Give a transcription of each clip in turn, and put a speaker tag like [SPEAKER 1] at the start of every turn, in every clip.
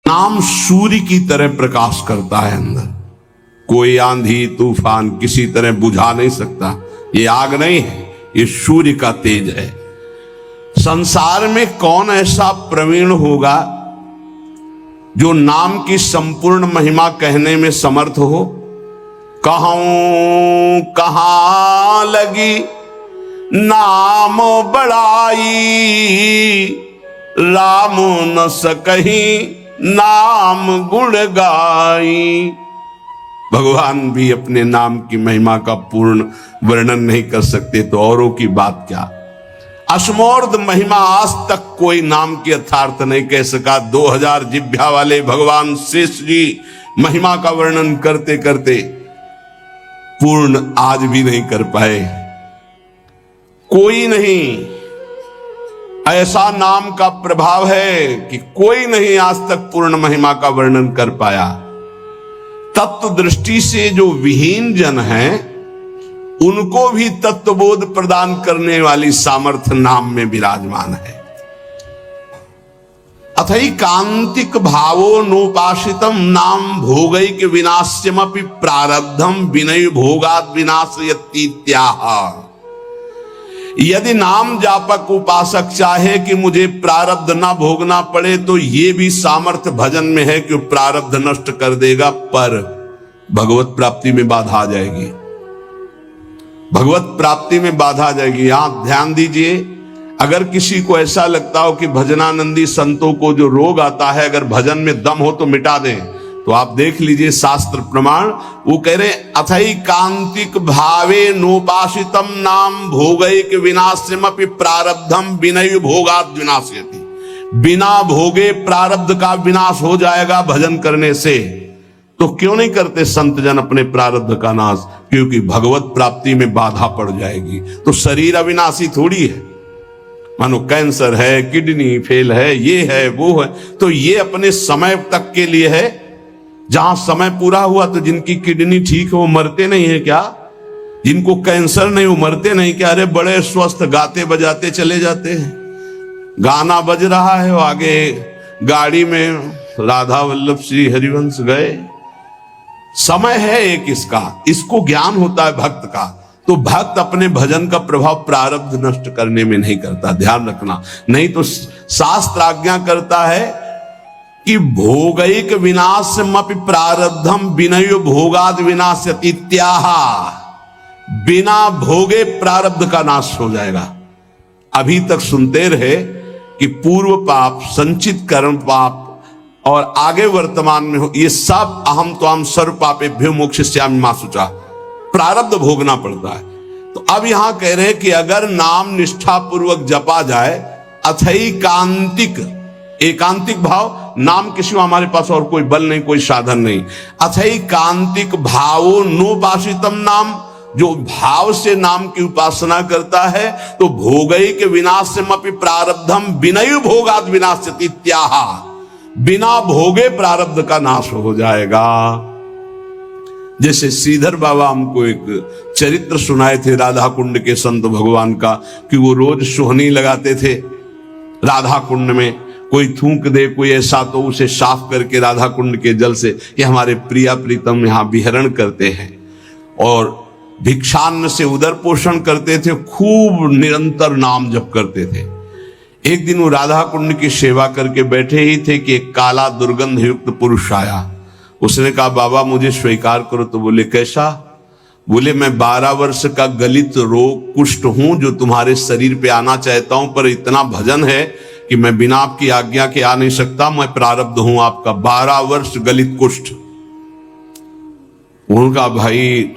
[SPEAKER 1] नाम सूर्य की तरह प्रकाश करता है अंदर। कोई आंधी तूफान किसी तरह बुझा नहीं सकता। ये आग नहीं है, ये सूर्य का तेज है। संसार में कौन ऐसा प्रवीण होगा जो नाम की संपूर्ण महिमा कहने में समर्थ हो? कहूं कहां लगी नाम बड़ाई, राम न सकहीं नाम गुण गाई। भगवान भी अपने नाम की महिमा का पूर्ण वर्णन नहीं कर सकते तो औरों की बात क्या। अश्मोर्ध महिमा आज तक कोई नाम की यथार्थ नहीं कह सका। 2000 जिह्वा वाले भगवान शेष जी महिमा का वर्णन करते करते पूर्ण आज भी नहीं कर पाए। कोई नहीं, ऐसा नाम का प्रभाव है कि कोई नहीं आज तक पूर्ण महिमा का वर्णन कर पाया। तत्व दृष्टि से जो विहीन जन हैं उनको भी तत्वबोध प्रदान करने वाली सामर्थ्य नाम में विराजमान है। अथैकांतिक भावो नोपासितम नाम भोगैक विनाश्यमपि प्रारब्धम विनय भोगाद विनाशयतीत्याह। यदि नाम जापक उपासक चाहे कि मुझे प्रारब्ध ना भोगना पड़े तो ये भी सामर्थ्य भजन में है कि प्रारब्ध नष्ट कर देगा, पर भगवत प्राप्ति में बाधा आ जाएगी। भगवत प्राप्ति में बाधा आ जाएगी। यहां ध्यान दीजिए, अगर किसी को ऐसा लगता हो कि भजनानंदी संतों को जो रोग आता है अगर भजन में दम हो तो मिटा दें, तो आप देख लीजिए शास्त्र प्रमाण। वो कह रहे अथैकांतिक भावे नोपासितम नाम भोगैक विनाश्यमपि प्रारब्धम विनय भोगाद विनाश्यति। बिना भोगे प्रारब्ध का विनाश हो जाएगा भजन करने से। तो क्यों नहीं करते संत जन अपने प्रारब्ध का नाश? क्योंकि भगवत प्राप्ति में बाधा पड़ जाएगी। तो शरीर अविनाशी थोड़ी है। मानो कैंसर है, किडनी फेल है, ये है वो है, तो ये अपने समय तक के लिए है। जहां समय पूरा हुआ तो जिनकी किडनी ठीक है वो मरते नहीं है क्या? जिनको कैंसर नहीं वो मरते नहीं क्या? अरे बड़े स्वस्थ गाते बजाते चले जाते हैं। गाना बज रहा है, वो आगे गाड़ी में राधा वल्लभ श्री हरिवंश गए। समय है एक इसका, इसको ज्ञान होता है भक्त का। तो भक्त अपने भजन का प्रभाव प्रारब्ध नष्ट करने में नहीं करता, ध्यान रखना। नहीं तो शास्त्र आज्ञा करता है कि भोगैक विनाशमपि प्रारब्धम विनय भोगाद विनाश्यतीत्याह। बिना भोगे प्रारब्ध का नाश हो जाएगा। अभी तक सुनते रहे कि पूर्व पाप, संचित कर्म पाप और आगे वर्तमान में हो, ये सब अहम त्वाम सर्व पापेभ्यो मोक्षयिष्यामि मा शुचा, प्रारब्ध भोगना पड़ता है। तो अब यहां कह रहे हैं कि अगर नाम निष्ठा पूर्वक जपा जाए, अथैकांतिक, एकांतिक भाव, नाम के सिवा हमारे पास और कोई बल नहीं, कोई साधन नहीं। अथैकांतिक भावो नोपासितम नाम, जो भाव से नाम की उपासना करता है तो भोगैक विनाश्यमपि प्रारब्धम विनय भोगाद विनाश्यतीत्याह। बिना भोगे प्रारब्ध का नाश हो जाएगा। जैसे श्रीधर बाबा हमको एक चरित्र सुनाए थे राधा कुंड के संत भगवान का, कि वो रोज सोहनी लगाते थे राधा कुंड में। कोई थूक दे कोई ऐसा तो उसे साफ करके राधा कुंड के जल से, ये हमारे प्रिया प्रीतम यहाँ विहरण करते हैं। और भिक्षान्न से उदर पोषण करते थे, खूब निरंतर नाम जप करते थे। एक दिन वो राधा कुंड की सेवा करके बैठे ही थे कि एक काला दुर्गंध युक्त पुरुष आया। उसने कहा बाबा मुझे स्वीकार करो। तो बोले कैसा? बोले मैं 12 वर्ष का गलित रोग कुष्ठ हूं जो तुम्हारे शरीर पे आना चाहता हूं, पर इतना भजन है कि मैं बिना आपकी आज्ञा के आ नहीं सकता। मैं प्रारब्ध हूं आपका, 12 वर्ष गलित कुष्ठ। उनका भाई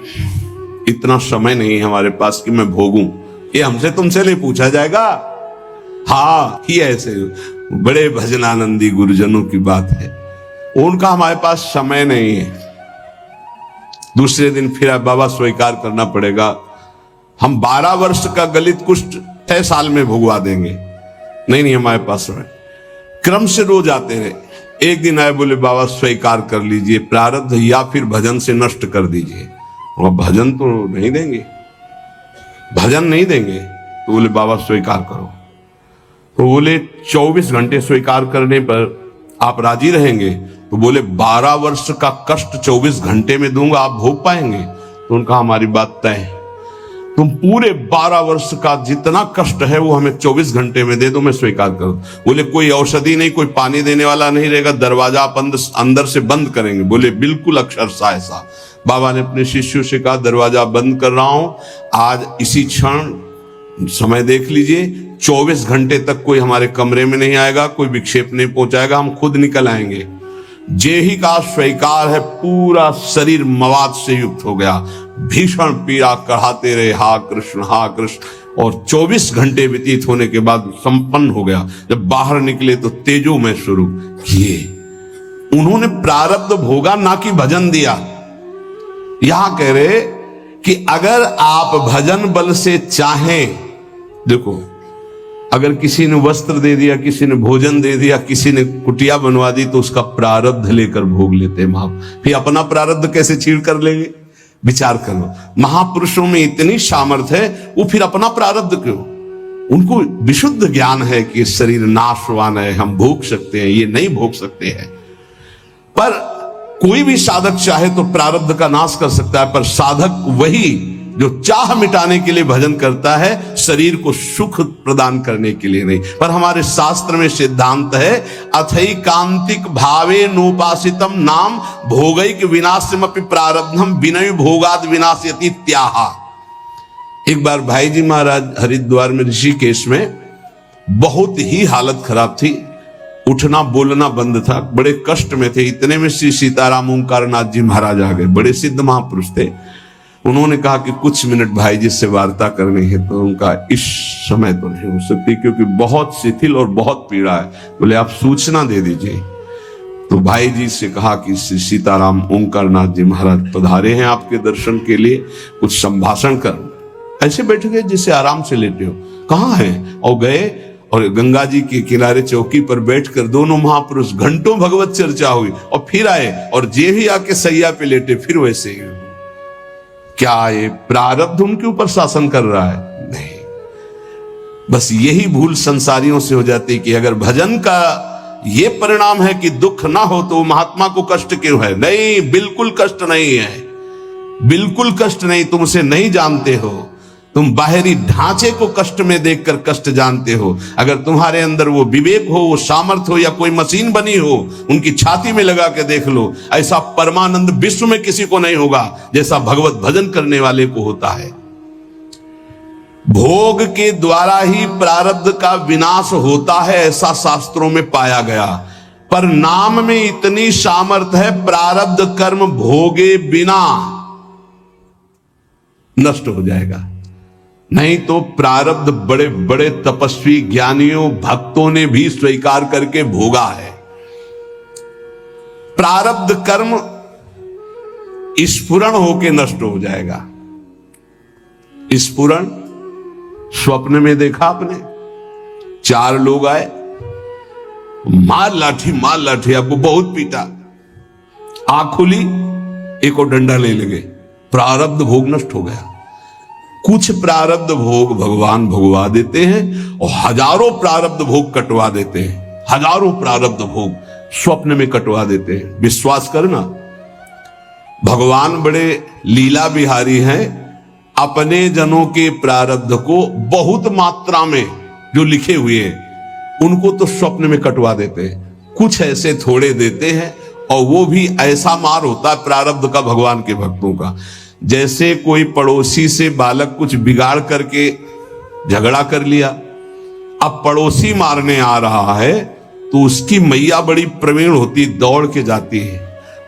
[SPEAKER 1] इतना समय नहीं है हमारे पास कि मैं भोगूं, ये हमसे तुमसे नहीं पूछा जाएगा। हाँ, ही ऐसे बड़े भजनानंदी गुरुजनों की बात है। उनका हमारे पास समय नहीं है। दूसरे दिन फिर बाबा स्वीकार करना पड़ेगा, हम 12 वर्ष का गलित कुष्ठ 6 साल में भुगवा देंगे। नहीं हमारे पास समय। क्रम से रोज आते रहे। एक दिन आए, बोले बाबा स्वीकार कर लीजिए प्रारब्ध, या फिर भजन से नष्ट कर दीजिए। और भजन तो नहीं देंगे, भजन नहीं देंगे। तो बोले बाबा स्वीकार करो। तो बोले 24 घंटे स्वीकार करने पर आप राजी रहेंगे? तो बोले 12 वर्ष का कष्ट 24 घंटे में दूंगा, आप भोग पाएंगे? तो उनका हमारी बात तय है, तुम पूरे 12 वर्ष का जितना कष्ट है वो हमें 24 घंटे में दे दो, मैं स्वीकार करूं। बोले कोई औषधि नहीं, कोई पानी देने वाला नहीं रहेगा, दरवाजा आप अंदर से बंद करेंगे? बोले बिल्कुल अक्षरशः ऐसा। बाबा ने अपने शिष्यों से कहा दरवाजा बंद कर रहा हूं, आज इसी क्षण समय देख लीजिए, 24 घंटे तक कोई हमारे कमरे में नहीं आएगा, कोई विक्षेप नहीं पहुंचाएगा, हम खुद निकल आएंगे। जे ही का स्वीकार है, पूरा शरीर मवाद से युक्त हो गया, भीषण पीड़ा कराते रहे, हा कृष्ण हा कृष्ण, और 24 घंटे व्यतीत होने के बाद संपन्न हो गया। जब बाहर निकले तो तेजोमय स्वरूप किए। उन्होंने प्रारब्ध भोगा, ना कि भजन दिया। यहां कह रहे कि अगर आप भजन बल से चाहें, देखो अगर किसी ने वस्त्र दे दिया, किसी ने भोजन दे दिया, किसी ने कुटिया बनवा दी, तो उसका प्रारब्ध लेकर भोग लेते हैं। फिर अपना प्रारब्ध कैसे छीड़ कर लेंगे? विचार करो, महापुरुषों में इतनी सामर्थ्य है, वो फिर अपना प्रारब्ध क्यों? उनको विशुद्ध ज्ञान है कि शरीर नाशवान है, हम भोग सकते हैं, ये नहीं भोग सकते हैं। पर कोई भी साधक चाहे तो प्रारब्ध का नाश कर सकता है, पर साधक वही जो चाह मिटाने के लिए भजन करता है, शरीर को सुख प्रदान करने के लिए नहीं। पर हमारे शास्त्र में सिद्धांत है, अथैकांतिक भावे नोपासितम नाम भोगैक विनाशमपि प्रारब्धम विनय भोगाद विनाशयति त्याहा। एक बार भाई जी महाराज हरिद्वार में ऋषिकेश में बहुत ही हालत खराब थी, उठना बोलना बंद था, बड़े कष्ट में थे। इतने में श्री सीताराम ओंकारनाथ जी महाराज आ गए, बड़े सिद्ध महापुरुष थे। उन्होंने कहा कि कुछ मिनट भाई जी से वार्ता करनी है। तो उनका इस समय तो नहीं हो सकती, क्योंकि बहुत शिथिल और बहुत पीड़ा है। बोले आप सूचना दे दीजिए। तो भाई जी से कहा कि श्री सीताराम ओंकारनाथ जी महाराज पधारे हैं आपके दर्शन के लिए, कुछ संभाषण कर। ऐसे बैठ गए जैसे आराम से लेटे हो। कहाँ है? और गए और गंगा जी के किनारे चौकी पर बैठकर दोनों महापुरुष घंटों भगवत चर्चा हुई, और फिर आए और जे ही आके सैया पे लेटे, फिर वैसे ही। क्या ये प्रारब्ध उनके ऊपर शासन कर रहा है? नहीं। बस यही भूल संसारियों से हो जाती कि अगर भजन का ये परिणाम है कि दुख ना हो तो महात्मा को कष्ट क्यों है? नहीं, बिल्कुल कष्ट नहीं है, बिल्कुल कष्ट नहीं। तुम उसे नहीं जानते हो, तुम बाहरी ढांचे को कष्ट में देखकर कष्ट जानते हो। अगर तुम्हारे अंदर वो विवेक हो, वो सामर्थ्य हो, या कोई मशीन बनी हो, उनकी छाती में लगा के देख लो, ऐसा परमानंद विश्व में किसी को नहीं होगा जैसा भगवत भजन करने वाले को होता है। भोग के द्वारा ही प्रारब्ध का विनाश होता है, ऐसा शास्त्रों में पाया गया। पर नाम में इतनी सामर्थ्य है, प्रारब्ध कर्म भोगे बिना नष्ट हो जाएगा। नहीं तो प्रारब्ध बड़े बड़े तपस्वी ज्ञानियों भक्तों ने भी स्वीकार करके भोगा है। प्रारब्ध कर्म स्फुरण होके नष्ट हो जाएगा। स्फुरण स्वप्न में देखा आपने, 4 लोग आए, मार लाठी, आपको बहुत पीटा, आंख खुली, एक और डंडा ले लगे, प्रारब्ध भोग नष्ट हो गया। कुछ प्रारब्ध भोग भगवान भोगवा देते हैं और हजारों प्रारब्ध भोग कटवा देते हैं। हजारों प्रारब्ध भोग स्वप्न में कटवा देते हैं। विश्वास करना, भगवान बड़े लीला बिहारी हैं। अपने जनों के प्रारब्ध को बहुत मात्रा में जो लिखे हुए हैं उनको तो स्वप्न में कटवा देते हैं। कुछ ऐसे थोड़े देते हैं, और वो भी ऐसा मार होता है प्रारब्ध का भगवान के भक्तों का, जैसे कोई पड़ोसी से बालक कुछ बिगाड़ करके झगड़ा कर लिया, अब पड़ोसी मारने आ रहा है तो उसकी मैया बड़ी प्रवीण होती, दौड़ के जाती है,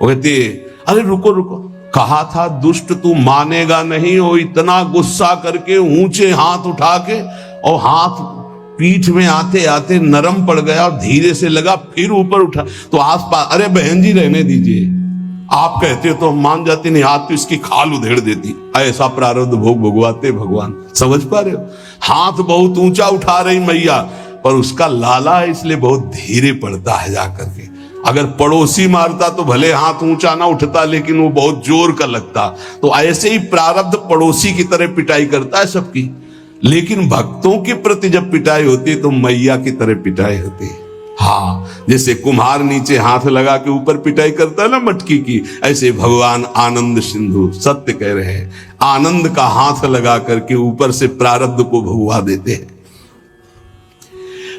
[SPEAKER 1] वो कहती है अरे रुको रुको, कहा था दुष्ट तू मानेगा नहीं। वो इतना गुस्सा करके ऊंचे हाथ उठा के, और हाथ पीठ में आते आते नरम पड़ गया और धीरे से लगा, फिर ऊपर उठा तो आसपास, अरे बहन जी रहने दीजिए, आप कहते हो तो हम मान जाते, नहीं हाथ तो इसकी खाल उधेड़ देती। ऐसा प्रारब्ध भोग भोगवाते भगवान, समझ पा रहे हो? हाथ बहुत ऊंचा उठा रही मैया, पर उसका लाला है इसलिए बहुत धीरे पड़ता है जाकर के। अगर पड़ोसी मारता तो भले हाथ ऊंचा ना उठता, लेकिन वो बहुत जोर का लगता। तो ऐसे ही प्रारब्ध पड़ोसी की तरह पिटाई करता है सबकी, लेकिन भक्तों के प्रति जब पिटाई होती है तो मैया की तरह पिटाई होती है। हाँ, जैसे कुम्हार नीचे हाथ लगा के ऊपर पिटाई करता है ना मटकी की, ऐसे भगवान आनंद सिंधु सत्य कह रहे हैं, आनंद का हाथ लगा करके ऊपर से प्रारब्ध को भगवा देते हैं।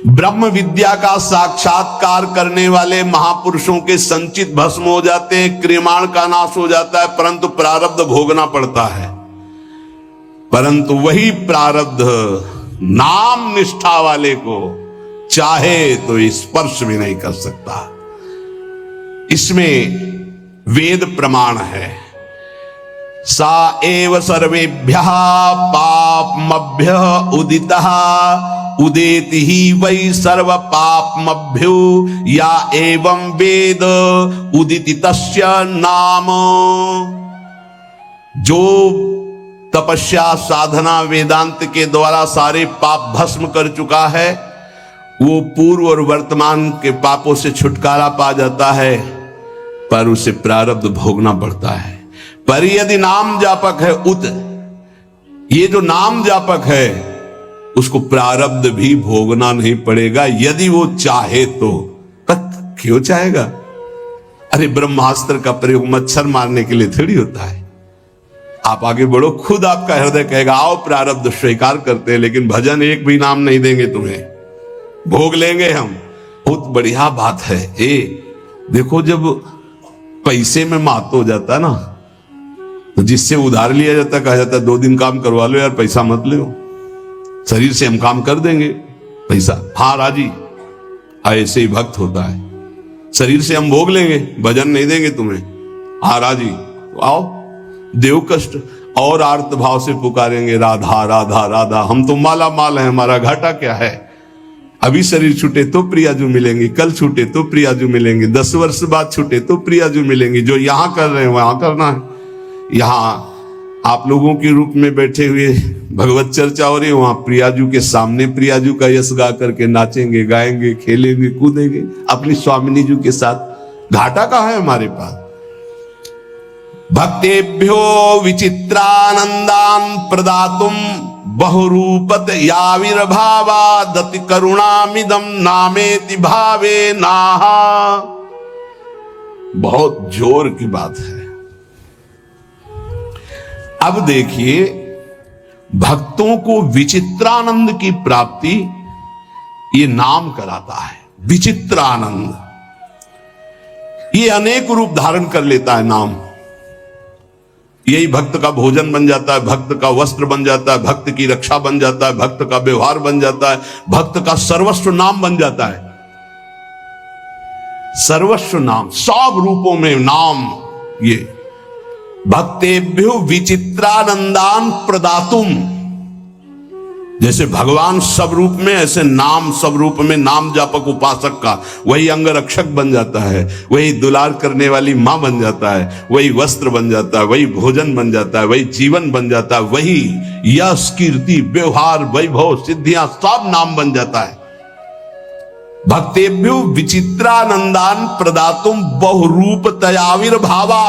[SPEAKER 1] ब्रह्म विद्या का साक्षात्कार करने वाले महापुरुषों के संचित भस्म हो जाते हैं, क्रियमाण का नाश हो जाता है, परंतु प्रारब्ध भोगना पड़ता है। परंतु वही प्रारब्ध नाम निष्ठा वाले को चाहे तो स्पर्श भी नहीं कर सकता। इसमें वेद प्रमाण है, सा एव सर्वेभ्यः पापमभ्यः उदितः उदेति ही वै सर्व पापमभ्यो या एवं वेद उदिति तस्य नाम। जो तपस्या साधना वेदांत के द्वारा सारे पाप भस्म कर चुका है, वो पूर्व और वर्तमान के पापों से छुटकारा पा जाता है, पर उसे प्रारब्ध भोगना पड़ता है। पर यदि नाम जापक है ये जो नाम जापक है उसको प्रारब्ध भी भोगना नहीं पड़ेगा, यदि वो चाहे तो। क्यों चाहेगा? अरे ब्रह्मास्त्र का प्रयोग मच्छर मारने के लिए थोड़ी होता है। आप आगे बढ़ो, खुद आपका हृदय कहेगा आओ प्रारब्ध स्वीकार करते हैं, लेकिन भजन एक भी नाम नहीं देंगे तुम्हें, भोग लेंगे हम। बहुत बढ़िया बात है। देखो, जब पैसे में मात हो जाता ना, तो जिससे उधार लिया जाता कहा जाता 2 दिन काम करवा लो यार, पैसा मत लो, शरीर से हम काम कर देंगे, पैसा हाँ राजी। ऐसे ही भक्त होता है, शरीर से हम भोग लेंगे, भजन नहीं देंगे तुम्हें, हाँ राजी, आओ। देव कष्ट और आर्त भाव से पुकारेंगे राधा राधा राधा, हम तो माला माल है, हमारा घाटा क्या है। अभी शरीर छूटे तो प्रियाजू मिलेंगे, कल छूटे तो प्रियाजू मिलेंगे, 10 वर्ष बाद छूटे तो प्रियाजू मिलेंगे। जो यहां कर रहे हैं वहां करना है। यहां आप लोगों के रूप में बैठे हुए भगवत चर्चा हो रही है, वहां प्रियाजू के सामने प्रियाजू का यश गा करके नाचेंगे, गाएंगे, खेलेंगे, कूदेंगे अपनी स्वामिनी जी के साथ। घाटा कहाँ है हमारे पास? भक्तेभ्यो विचित्रानंदान प्रदातुम बहुरूपत याविर्भावा दति करुणामिदम नामेति भावे नाहा। बहुत जोर की बात है। अब देखिए, भक्तों को विचित्रानंद की प्राप्ति ये नाम कराता है। विचित्रानंद ये अनेक रूप धारण कर लेता है नाम। यही भक्त का भोजन बन जाता है, भक्त का वस्त्र बन जाता है, भक्त की रक्षा बन जाता है, भक्त का व्यवहार बन जाता है, भक्त का सर्वस्व नाम बन जाता है। सर्वस्व नाम, सब रूपों में नाम। ये भक्तेभ्यो विचित्रानंदान प्रदातुम, जैसे भगवान सब रूप में, ऐसे नाम सब रूप में। नाम जापक उपासक का वही अंग रक्षक बन जाता है, वही दुलार करने वाली मां बन जाता है, वही वस्त्र बन जाता है, वही भोजन बन जाता है, वही जीवन बन जाता है, वही यश कीर्ति व्यवहार वैभव सिद्धियां सब नाम बन जाता है। भक्तेभ्यो विचित्रानंदान प्रदातुम बहुरूप तयाविर्भावा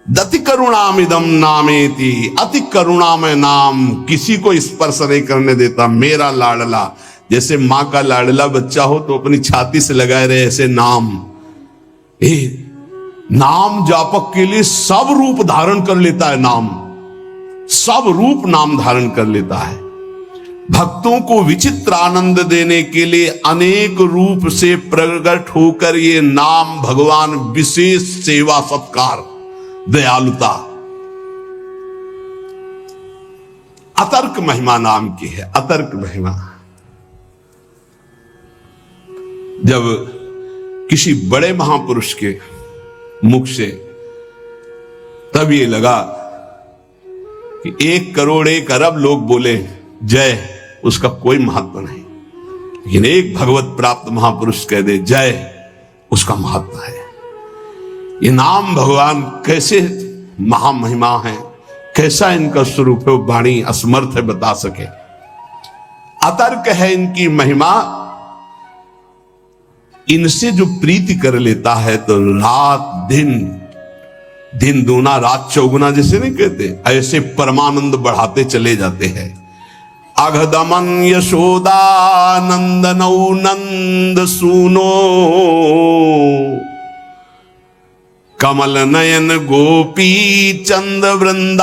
[SPEAKER 1] दति करुणामिदम नामेति। अति करुणामय नाम, किसी को स्पर्श नहीं करने देता। मेरा लाडला, जैसे मां का लाडला बच्चा हो तो अपनी छाती से लगाए रहे, ऐसे नाम। नाम जापक के लिए सब रूप धारण कर लेता है नाम, सब रूप नाम धारण कर लेता है। भक्तों को विचित्र आनंद देने के लिए अनेक रूप से प्रकट होकर ये नाम भगवान विशेष सेवा सत्कार दयालुता अतर्क महिमा नाम की है। अतर्क महिमा, जब किसी बड़े महापुरुष के मुख से तब ये लगा कि 1 करोड़ 1 अरब लोग बोले जय, उसका कोई महत्व नहीं, लेकिन एक भगवत प्राप्त महापुरुष कह दे जय, उसका महत्व है। ये नाम भगवान कैसे महामहिमा है, कैसा इनका स्वरूप है, वाणी असमर्थ है बता सके। अतर्क है इनकी महिमा। इनसे जो प्रीति कर लेता है तो रात दिन दूना रात चौगुना जैसे नहीं कहते, ऐसे परमानंद बढ़ाते चले जाते हैं। अघदमन यशोदा नंदनौ नंद सूनो कमल नयन गोपी चंद वृंदावनेन्द्रा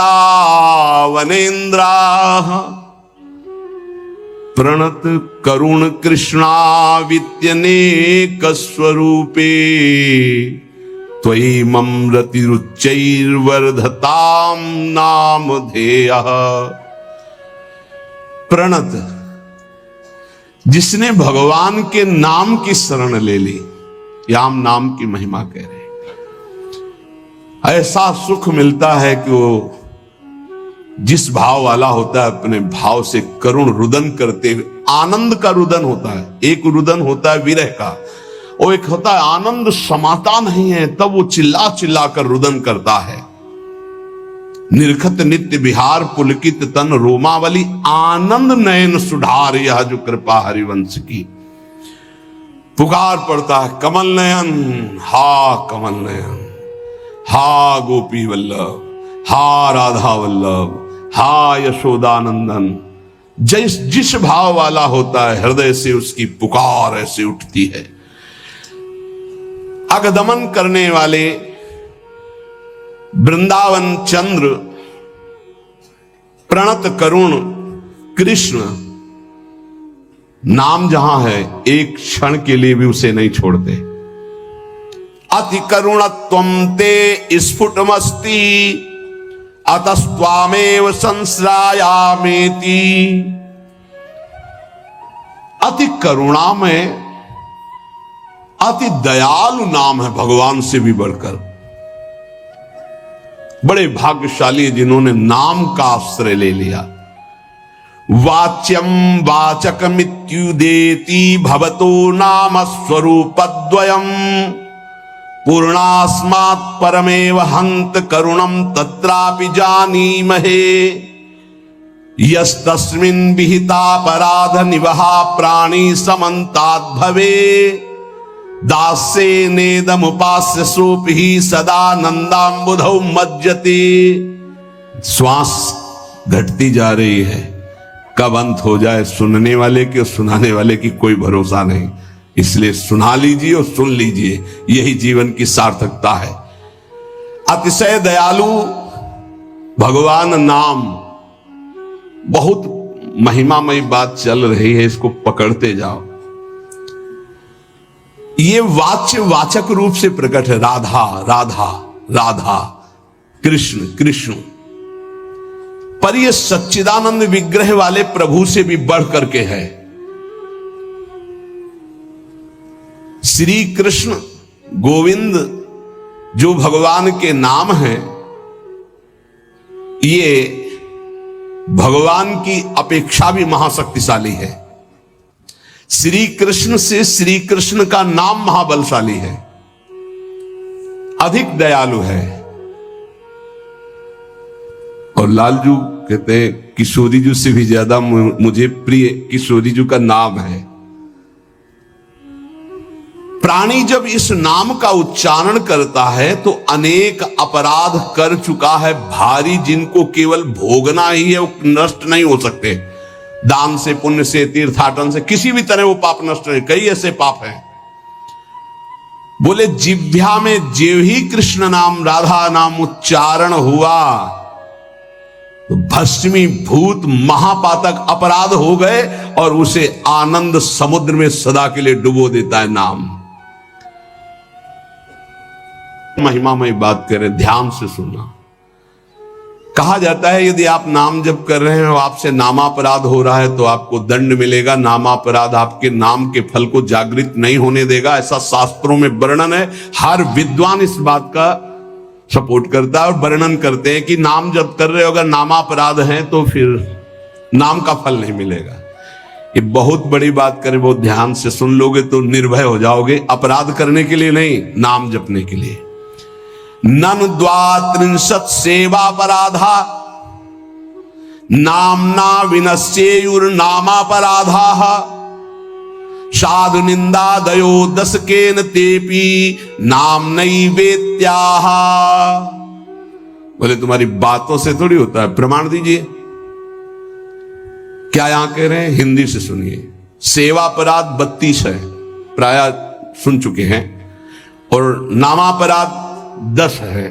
[SPEAKER 1] प्रणत करुण कृष्णावित्यनेक स्वरूपे त्वयि ममृतिरुच्चैर्वर्धतां नामधेयः। प्रणत, जिसने भगवान के नाम की शरण ले ली, याम नाम की महिमा कह रहे, ऐसा सुख मिलता है कि वो जिस भाव वाला होता है अपने भाव से करुण रुदन करते हुए, आनंद का रुदन होता है, एक रुदन होता है विरह का, और एक होता है आनंद समाता नहीं है तब वो चिल्ला चिल्ला कर रुदन करता है। निरखत नित्य विहार पुलकित तन रोमावली आनंद नयन सुधार, यह जो कृपा हरिवंश की। पुकार पड़ता है कमल नयन, हा कमल नयन, हा गोपी वल्लभ, हा राधा वल्लभ, हा यशोदानंदन। जिस भाव वाला होता है हृदय से उसकी पुकार ऐसे उठती है। अगदमन करने वाले वृंदावन चंद्र प्रणत करुण कृष्ण नाम जहां है एक क्षण के लिए भी उसे नहीं छोड़ते। अति करुणत्वं ते स्फुटमस्ति अतस्त्वामेव संश्रायामेति। अति करुणामय अति दयालु नाम है भगवान से भी बढ़कर। बड़े भाग्यशाली जिन्होंने नाम का आश्रय ले लिया। वाच्यम वाचकमित्युदेति भवतो नाम स्वरूपद्वयम् पूर्णास्मात् परमेव हंत करुणम तत्रापि जानीमहे। यस्तस्मिन् विहितापराध निवहा प्राणी समन्ताद् भवे दास्ये नेदमुपास्य सोपि सदा नंदाम्बुधौ मज्जते। श्वास घटती जा रही है, कब अंत हो जाए सुनने वाले के और सुनाने वाले की कोई भरोसा नहीं। इसलिए सुना लीजिए और सुन लीजिए, यही जीवन की सार्थकता है। अतिशय दयालु भगवान नाम, बहुत महिमामयी बात चल रही है, इसको पकड़ते जाओ। ये वाच्य वाचक रूप से प्रकट है, राधा राधा राधा, कृष्ण कृष्ण, पर यह सच्चिदानंद विग्रह वाले प्रभु से भी बढ़ करके है। श्री कृष्ण गोविंद जो भगवान के नाम हैं, ये भगवान की अपेक्षा भी महाशक्तिशाली है। श्री कृष्ण से श्री कृष्ण का नाम महाबलशाली है, अधिक दयालु है। और लालजू कहते हैं किशोरी जी से भी ज्यादा मुझे प्रिय किशोरी जी का नाम है। प्राणी जब इस नाम का उच्चारण करता है तो अनेक अपराध कर चुका है भारी, जिनको केवल भोगना ही है, वो नष्ट नहीं हो सकते। दान से, पुण्य से, तीर्थाटन से, किसी भी तरह वो पाप नष्ट नहीं। कई ऐसे पाप हैं। बोले जिह्वा में जेव ही कृष्ण नाम राधा नाम उच्चारण हुआ तो भस्मी भूत महापातक अपराध हो गए और उसे आनंद समुद्र में सदा के लिए डुबो देता है नाम। महिमा में बात करें, ध्यान से सुनना। कहा जाता है यदि आप नाम जप कर रहे हैं और आपसे नामापराध हो रहा है तो आपको दंड मिलेगा। नामापराध आपके नाम के फल को जागृत नहीं होने देगा, ऐसा शास्त्रों में वर्णन है। हर विद्वान इस बात का सपोर्ट करता है और वर्णन करते हैं कि नाम जप कर रहे हो अगर नामापराध है तो फिर नाम का फल नहीं मिलेगा। ये बहुत बड़ी बात करें, बहुत ध्यान से सुन लोगे तो निर्भय हो जाओगे। अपराध करने के लिए नहीं, नाम जपने के लिए। ननु द्वात्रिंशत् सेवापराधा नामना विनश्येयुर्नामापराधाः साधु निंदादयो दशकेन तेपि नाम नैवेत्याः। बोले तुम्हारी बातों से थोड़ी होता है, प्रमाण दीजिए। क्या यहां कह रहे हैं, हिंदी से सुनिए। सेवापराध 32 है, प्राय सुन चुके हैं, और नामापराध 10 है,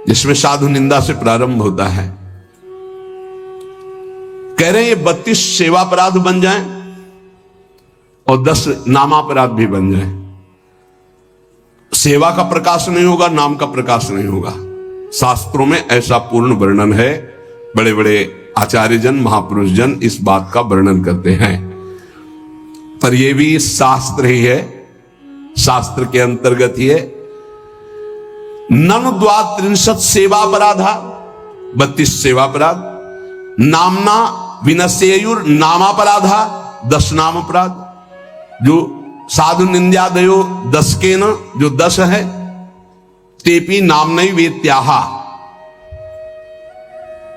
[SPEAKER 1] जिसमें साधु निंदा से प्रारंभ होता है। कह रहे हैं ये 32 सेवापराध बन जाएं और 10 नामापराध भी बन जाएं। सेवा का प्रकाश नहीं होगा, नाम का प्रकाश नहीं होगा। शास्त्रों में ऐसा पूर्ण वर्णन है। बड़े बड़े आचार्य जन, महापुरुष जन इस बात का वर्णन करते हैं। पर यह भी शास्त्र ही है, शास्त्र के अंतर्गत ही है। ननु द्वात्रिंशत् सेवापराधा, 32 सेवापराध, नामना विनश्येयुर नामापराधा, 10 नाम अपराध, जो साधु निंद्यादयो 10 के न, जो 10 है, तेपी नामनई वेत्याहा,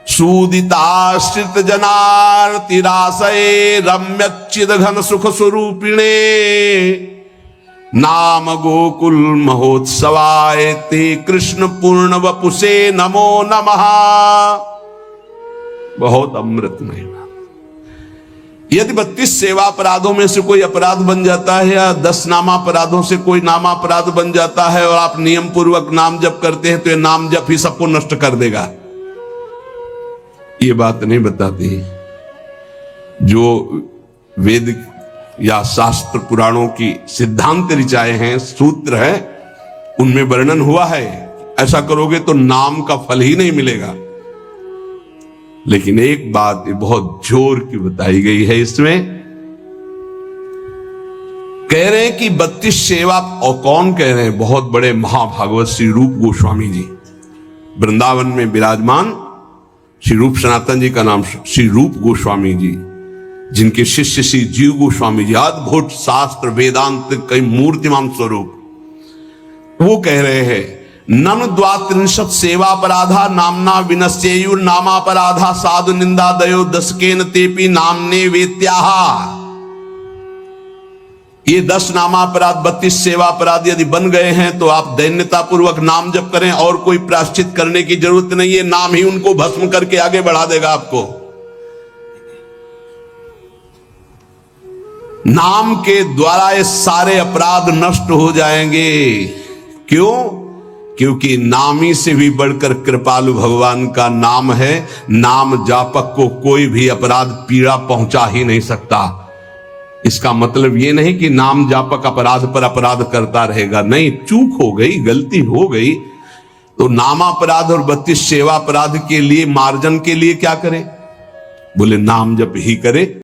[SPEAKER 1] सूदिताश्रित जनार्तिराशये रम्यच्चिद घन सुख स्वरूपिणे नाम गोकुल महोत्सवाय ते कृष्ण पूर्ण वपुषे नमो नमः। बहुत अमृतमय बात। यदि 32 सेवापराधों में से कोई अपराध बन जाता है या 10 नामापराधों से कोई नामापराध बन जाता है और आप नियम पूर्वक नाम जप करते हैं, तो ये नाम जप ही सबको नष्ट कर देगा। ये बात नहीं बताती। जो वेद या शास्त्र पुराणों की सिद्धांत ऋचाएं हैं, सूत्र है, उनमें वर्णन हुआ है ऐसा करोगे तो नाम का फल ही नहीं मिलेगा। लेकिन एक बात बहुत जोर की बताई गई है इसमें, कह रहे हैं कि 32 सेवा, और कौन कह रहे हैं, बहुत बड़े महाभागवत श्री रूप गोस्वामी जी, वृंदावन में विराजमान श्री रूप सनातन जी का नाम श्री रूप गोस्वामी जी, जिनके शिष्य श्री जीव गोस्वामी जी, अद्भुत शास्त्र वेदांत कई मूर्तिमान स्वरूप, वो कह रहे हैं नन द्वात्रिंशत् सेवापराधा नामना विनश्येयुर नामापराधा साधु निंदा दयो 10 केन तेपी नामने वेत्याहा। ये 10 नामापराध 32 सेवापराध यदि बन गए हैं तो आप दैन्यता पूर्वक नाम जप करें, और कोई प्रायश्चित करने की जरूरत नहीं है। नाम ही उनको भस्म करके आगे बढ़ा देगा आपको। नाम के द्वारा ये सारे अपराध नष्ट हो जाएंगे। क्यों? क्योंकि नामी से भी बढ़कर कृपालु भगवान का नाम है। नाम जापक को कोई भी अपराध पीड़ा पहुंचा ही नहीं सकता। इसका मतलब यह नहीं कि नाम जापक अपराध पर अपराध करता रहेगा, नहीं। चूक हो गई, गलती हो गई तो नामापराध और 32 सेवा अपराध के लिए मार्जन के लिए क्या करे? बोले नाम जप ही करे।